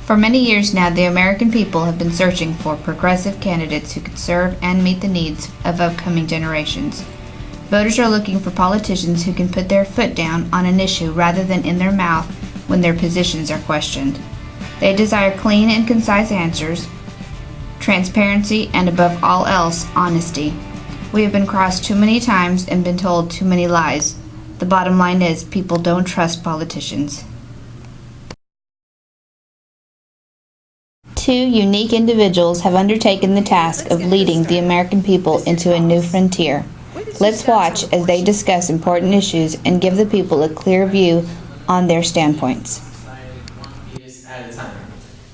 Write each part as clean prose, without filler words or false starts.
For many years now, the American people have been searching for progressive candidates who could serve and meet the needs of upcoming generations. Voters are looking for politicians who can put their foot down on an issue rather than in their mouth when their positions are questioned. They desire clean and concise answers, transparency, and above all else, honesty. We have been crossed too many times and been told too many lies. The bottom line is, people don't trust politicians. Two unique individuals have undertaken the task of leading the American people into a new frontier. Let's watch as they discuss important issues and give the people a clear view on their standpoints. At a time.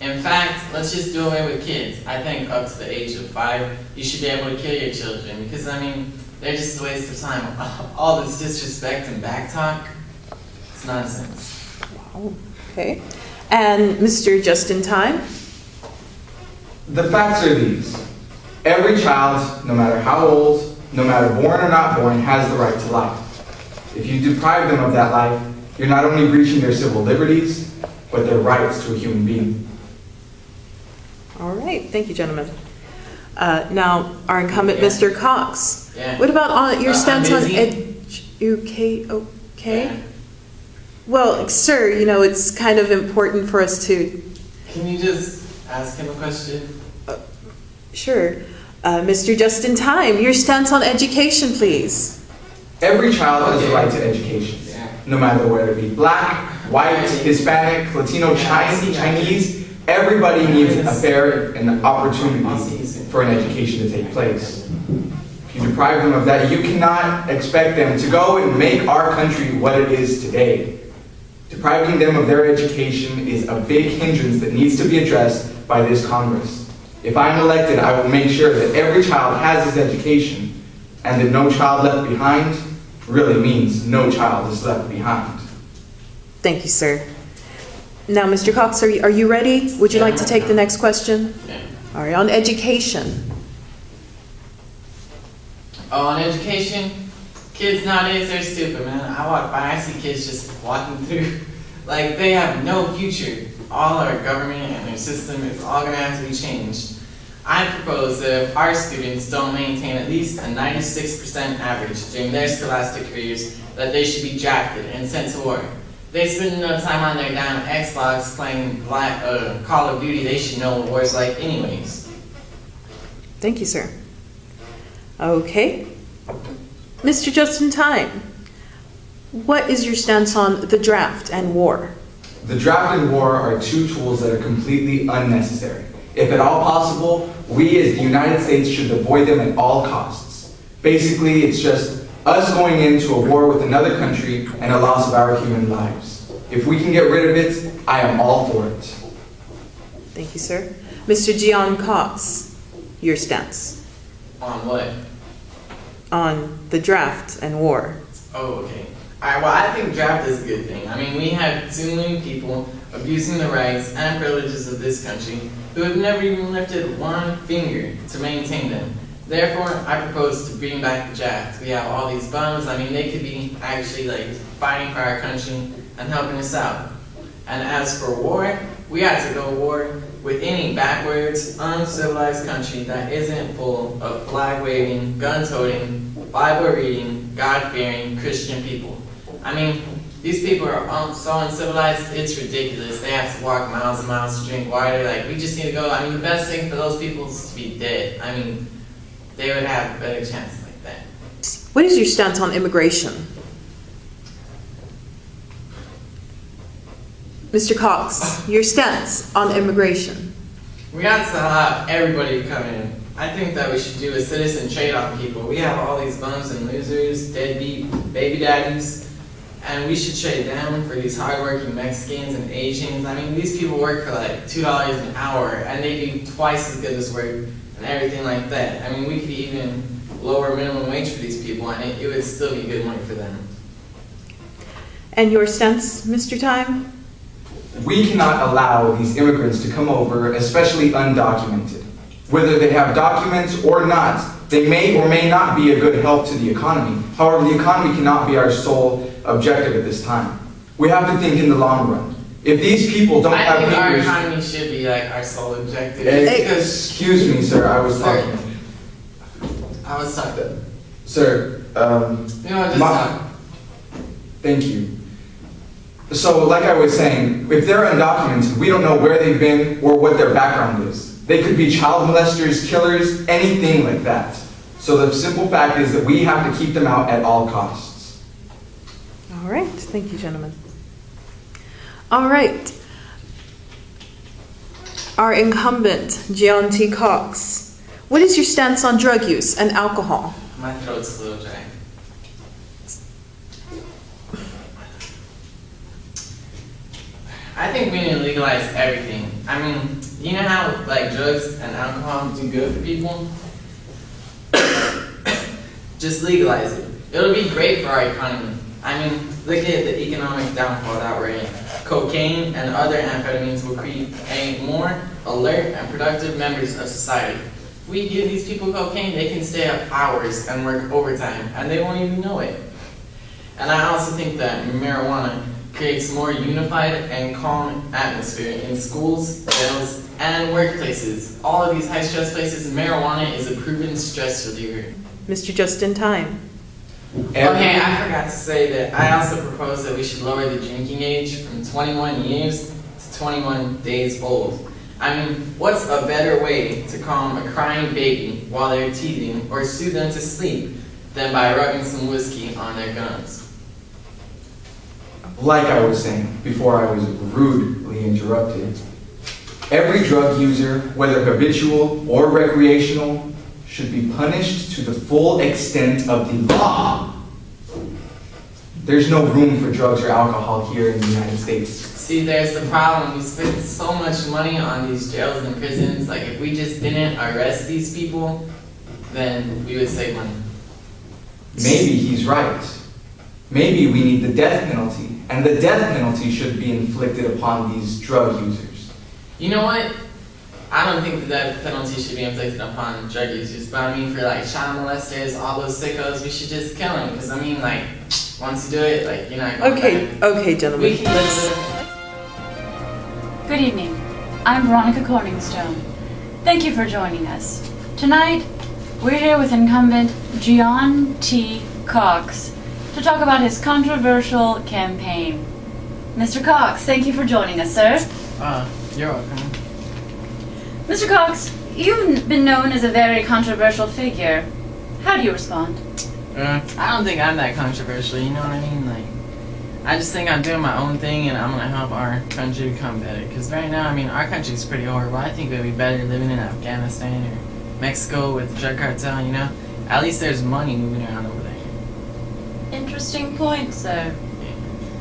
In fact, let's just do away with kids. I think up to the age of 5, you should be able to kill your children because, I mean, they're just a waste of time. All this disrespect and backtalk, it's nonsense. Wow. Okay. And Mr. Just-in-Time? The facts are these. Every child, no matter how old, no matter born or not born, has the right to life. If you deprive them of that life, you're not only breaching their civil liberties, but their rights to a human being. All right. Thank you, gentlemen. Now, our incumbent, Mr. Cox. Yeah. What about your stance on busy. okay? Yeah. Well, sir, you know, it's kind of important for us to... Can you just ask him a question? Sure. Mr. Just-in-Time, your stance on education, please. Every child has the right to education, no matter whether it be black, white, Hispanic, Latino, Chinese. Everybody needs a fair and opportunity for an education to take place. If you deprive them of that, you cannot expect them to go and make our country what it is today. Depriving them of their education is a big hindrance that needs to be addressed by this Congress. If I'm elected, I will make sure that every child has his education, and that no child left behind really means no child is left behind. Thank you, sir. Now, Mr. Cox, are you ready? Would you like to take the next question? Yeah. All right, on education. Oh, on education? Kids nowadays, they're stupid, man. I walk by, I see kids just walking through. Like, they have no future. All our government and their system is all going to have to be changed. I propose that if our students don't maintain at least a 96% average during their scholastic careers, that they should be drafted and sent to war. They spend enough time on their damn Xbox playing Call of Duty, they should know what war's like anyways. Thank you, sir. Okay. Mr. Just-in-Time, what is your stance on the draft and war? The draft and war are two tools that are completely unnecessary. If at all possible, we as the United States should avoid them at all costs. Basically, it's just us going into a war with another country and a loss of our human lives. If we can get rid of it, I am all for it. Thank you, sir. Mr. Gian Cox, your stance On what? on the draft and war. Oh, okay. Alright, well, I think draft is a good thing. I mean, we have too many people abusing the rights and privileges of this country who have never even lifted one finger to maintain them. Therefore, I propose to bring back the draft. We have all these bums. I mean, they could be actually like fighting for our country and helping us out. And as for war, we have to go to war with any backwards, uncivilized country that isn't full of flag-waving, gun-toting, Bible-reading, God-fearing Christian people. I mean, these people are so uncivilized, it's ridiculous. They have to walk miles and miles to drink water. Like, we just need to go. I mean, the best thing for those people is to be dead. I mean, they would have a better chance like that. What is your stance on immigration? Mr. Cox, your stance on immigration. We got to allow everybody to come in. I think that we should do a citizen trade on people. We have all these bums and losers, deadbeat baby daddies, and we should trade them for these hardworking Mexicans and Asians. I mean, these people work for like $2 an hour, and they do twice as good as work and everything like that. I mean, we could even lower minimum wage for these people, and it would still be good money for them. And your stance, Mr. Time? We cannot allow these immigrants to come over, especially undocumented. Whether they have documents or not, they may or may not be a good help to the economy. However, the economy cannot be our sole objective at this time. We have to think in the long run. If these people don't I have think our papers, economy should be like our sole objective. excuse me, sir, I was Sir. talking. I was talking. Sir, You know, just My- talk. thank you. So, like I was saying, if they're undocumented, we don't know where they've been or what their background is. They could be child molesters, killers, anything like that. So the simple fact is that we have to keep them out at all costs. All right, thank you, gentlemen. All right. Our incumbent, John T. Cox. What is your stance on drug use and alcohol? My throat's a little dry. I think we need to legalize everything. I mean, you know how like drugs and alcohol do good for people? Just legalize it. It'll be great for our economy. I mean, look at the economic downfall that we're in. Cocaine and other amphetamines will create more alert and productive members of society. If we give these people cocaine, they can stay up hours and work overtime, and they won't even know it. And I also think that marijuana creates more unified and calm atmosphere in schools, jails, and workplaces. All of these high-stress places, marijuana is a proven stress reliever. Mr. Justin Time. Okay, I forgot to say that I also propose that we should lower the drinking age from 21 years to 21 days old. I mean, what's a better way to calm a crying baby while they're teething or soothe them to sleep than by rubbing some whiskey on their gums? Like I was saying before I was rudely interrupted, every drug user, whether habitual or recreational, should be punished to the full extent of the law. There's no room for drugs or alcohol here in the United States. See, there's the problem. We spend so much money on these jails and prisons. Like, if we just didn't arrest these people, then we would save money. Maybe he's right. Maybe we need the death penalty, and the death penalty should be inflicted upon these drug users. You know what? I don't think the death penalty should be inflicted upon drug users, but I mean, for like child molesters, all those sickos, we should just kill them. Because I mean, like, once you do it, like, you're not going back. Okay, gentlemen. We can Let's- Good evening. I'm Veronica Corningstone. Thank you for joining us. Tonight, we're here with incumbent John T. Cox to talk about his controversial campaign. Mr. Cox, thank you for joining us, sir. You're welcome. Mr. Cox, you've been known as a very controversial figure. How do you respond? I don't think I'm that controversial, you know what I mean? Like, I just think I'm doing my own thing and I'm gonna help our country become better. Because right now, I mean, our country's pretty horrible. I think it would be better living in Afghanistan or Mexico with the drug cartel, you know? At least there's money moving around over there. Interesting point, sir.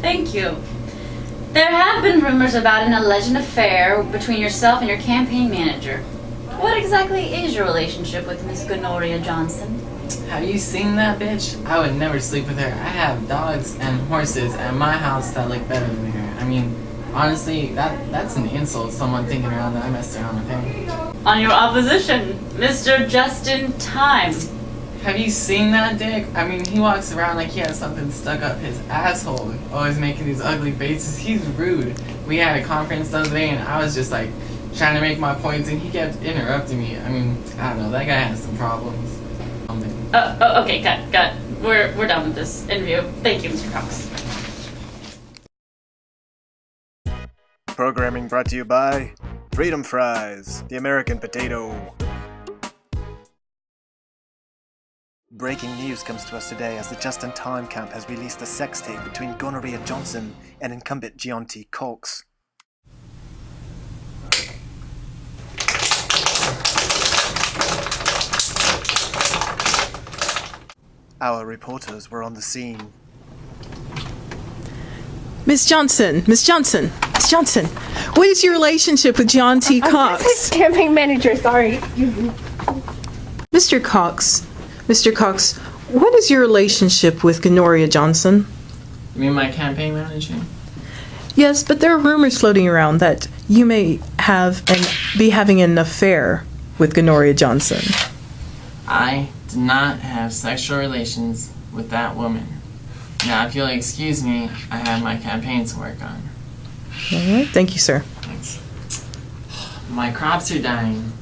Thank you. There have been rumors about an alleged affair between yourself and your campaign manager. What exactly is your relationship with Miss Gonoria Johnson? Have you seen that bitch? I would never sleep with her. I have dogs and horses at my house that look better than her. I mean, honestly, that's an insult, someone thinking around that I messed around with her. On your opposition, Mr. Justin Time. Have you seen that dick? I mean, he walks around like he has something stuck up his asshole, always making these ugly faces. He's rude. We had a conference the other day and I was just like trying to make my points and he kept interrupting me. I mean, I don't know, that guy has some problems. Okay, cut. We're done with this interview. Thank you, Mr. Cox. Programming brought to you by Freedom Fries, the American potato. Breaking news comes to us today as the Justin Time camp has released a sex tape between Gonorrhea Johnson and incumbent John T. Cox. Our reporters were on the scene. Miss Johnson, what is your relationship with John T. Cox? Campaign manager, sorry. Mr. Cox, what is your relationship with Gonorrhea Johnson? You mean my campaign manager? Yes, but there are rumors floating around that you may have and be having an affair with Gonorrhea Johnson. I did not have sexual relations with that woman. Now, if you'll excuse me, I have my campaign to work on. All right, thank you, sir. Thanks. My crops are dying.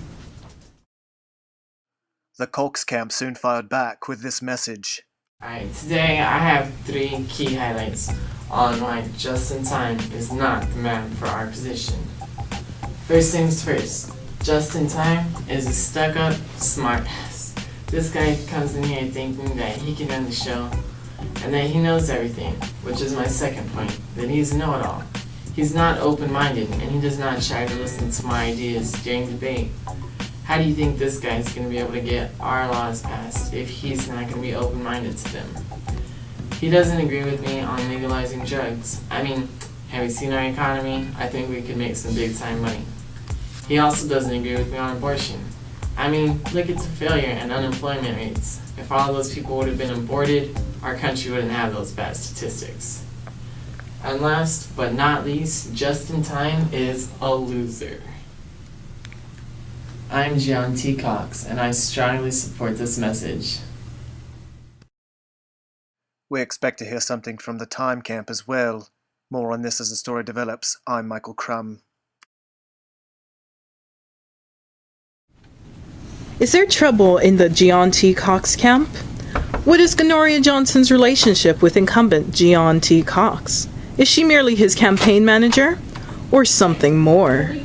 The Cox camp soon fired back with this message. Alright, today I have 3 key highlights on why Just in Time is not the man for our position. First things first, Just in Time is a stuck-up smartass. This guy comes in here thinking that he can run the show and that he knows everything, which is my second point, that he's a know-it-all. He's not open-minded and he does not try to listen to my ideas during debate. How do you think this guy's going to be able to get our laws passed if he's not going to be open-minded to them? He doesn't agree with me on legalizing drugs. I mean, have you seen our economy? I think we could make some big-time money. He also doesn't agree with me on abortion. I mean, look at the failure and unemployment rates. If all those people would have been aborted, our country wouldn't have those bad statistics. And last but not least, Just in Time is a loser. I'm John T. Cox, and I strongly support this message. We expect to hear something from the Time camp as well. More on this as the story develops. I'm Michael Crum. Is there trouble in the John T. Cox camp? What is Gonorrhea Johnson's relationship with incumbent John T. Cox? Is she merely his campaign manager? Or something more?